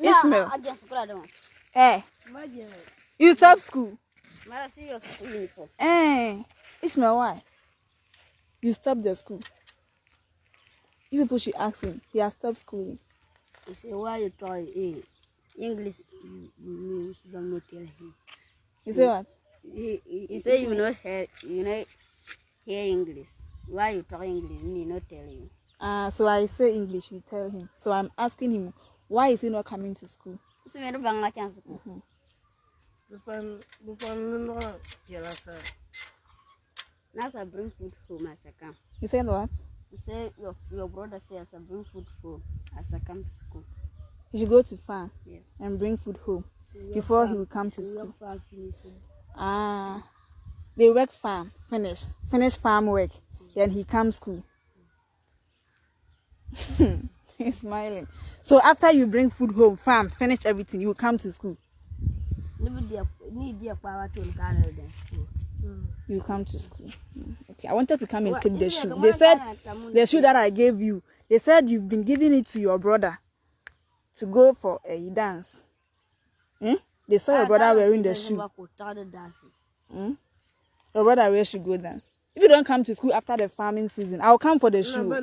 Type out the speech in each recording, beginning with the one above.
Ishmael. I just got on. Eh. You stop school. I see your school uniform. Eh. Ishmael, why? You stopped the school. You people should ask him. He has stopped schooling. He said, why you try English? You don't know tell him. You say what? He said you know hear English. Why you talk English? Me not tell you. So I say English, you tell him. So I'm asking him, why is he not coming to school? So me bang la chance. Bukan Now I bring food home as I come. You said what? He said your brother says I bring food home as I come to school. He should go to farm. Yes. And bring food home before he will come to school. They work farm, finish farm work, then he comes school. He's smiling. So after you bring food home, farm, finish everything, you will come to school. You come to school. Okay, I wanted to come and take the shoe. They said the shoe that I gave you. They said you've been giving it to your brother to go for a dance. They saw your brother wearing the shoe. Your brother where should go dance. If you don't come to school after the farming season, I'll come for the shoe.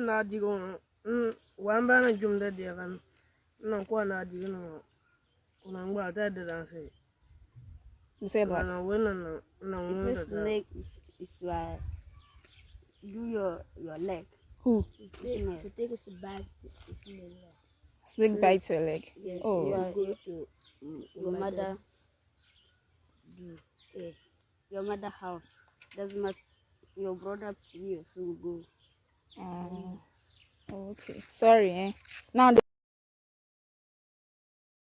You said what? This snake is why do your leg. Who? To take us back. Snake bites your leg. Yes. Oh. Go to your mother. Your mother house. That's not your brother to you, so go. Okay. Sorry, Now